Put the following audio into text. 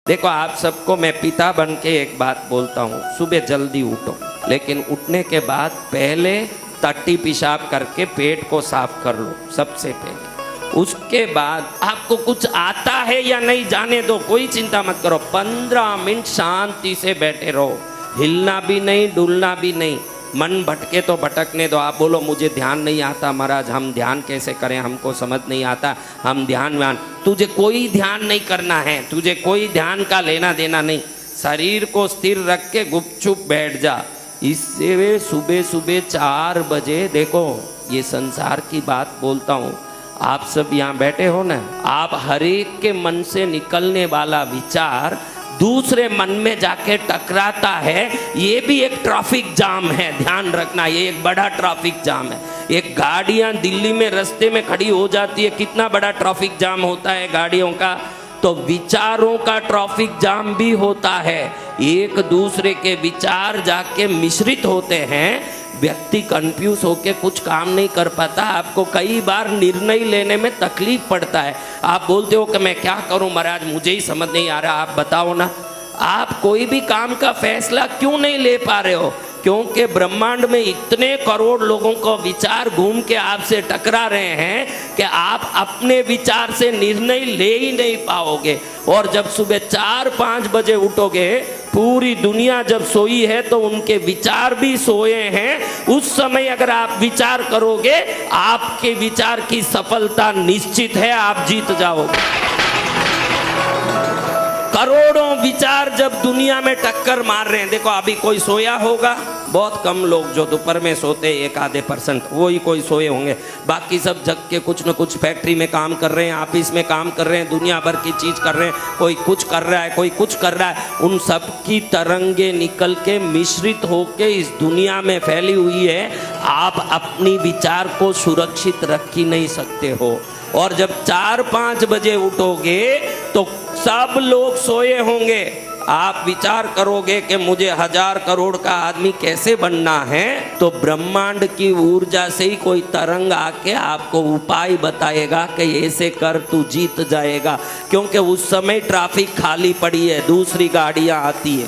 देखो आप सबको मैं पिता बन के एक बात बोलता हूँ, सुबह जल्दी उठो, लेकिन उठने के बाद पहले टट्टी पेशाब करके पेट को साफ कर लो सबसे पहले। उसके बाद आपको कुछ आता है या नहीं जाने दो, कोई चिंता मत करो। 15 मिनट शांति से बैठे रहो, हिलना भी नहीं डुलना भी नहीं। मन भटके तो भटकने दो। आप बोलो मुझे ध्यान नहीं आता महाराज, हम ध्यान कैसे करें, हमको समझ नहीं आता, हम ध्यान तुझे कोई ध्यान नहीं करना है, तुझे कोई ध्यान का लेना देना नहीं। शरीर को स्थिर रख के गुपचुप बैठ जा। इससे वे सुबह सुबह 4 बजे, देखो ये संसार की बात बोलता हूँ, आप सब यहाँ बैठे हो ना, आप हर एक के मन से निकलने वाला विचार दूसरे मन में जाके टकराता है। ये भी एक ट्रैफिक जाम है, ध्यान रखना, ये एक बड़ा ट्रैफिक जाम है। एक गाड़ियां दिल्ली में रास्ते में खड़ी हो जाती है, कितना बड़ा ट्रैफिक जाम होता है गाड़ियों का। तो विचारों का ट्रैफिक जाम भी होता है। एक दूसरे के विचार जाके मिश्रित होते हैं, व्यक्ति कंफ्यूज होके कुछ काम नहीं कर पाता। आपको कई बार निर्णय लेने में तकलीफ पड़ता है। आप बोलते हो कि मैं क्या करूं महाराज, मुझे ही समझ नहीं आ रहा, आप बताओ ना। आप कोई भी काम का फैसला क्यों नहीं ले पा रहे हो? क्योंकि ब्रह्मांड में इतने करोड़ लोगों को विचार घूम के आपसे टकरा रहे हैं कि आप अपने विचार से निर्णय ले ही नहीं पाओगे। और जब सुबह 4-5 बजे उठोगे, पूरी दुनिया जब सोई है तो उनके विचार भी सोए हैं। उस समय अगर आप विचार करोगे, आपके विचार की सफलता निश्चित है, आप जीत जाओगे। करोड़ों विचार जब दुनिया में टक्कर मार रहे हैं, देखो अभी कोई सोया होगा, बहुत कम लोग जो दोपहर में सोते, 1-आधे%, वो ही कोई सोए होंगे। बाकी सब जग के कुछ न कुछ फैक्ट्री में काम कर रहे हैं, ऑफिस में काम कर रहे हैं, दुनिया भर की चीज कर रहे हैं, कोई कुछ कर रहा है, कोई कुछ कर रहा है। उन सब की तरंगे निकल के मिश्रित होके इस दुनिया में फैली हुई है। आप अपनी विचार को सुरक्षित रख ही नहीं सकते हो। और जब 4-5 बजे उठोगे तो सब लोग सोए होंगे। आप विचार करोगे कि मुझे 1000 करोड़ का आदमी कैसे बनना है, तो ब्रह्मांड की ऊर्जा से ही कोई तरंग आके आपको उपाय बताएगा कि ऐसे कर तू जीत जाएगा। क्योंकि उस समय ट्रैफिक खाली पड़ी है, दूसरी गाड़ियां आती है।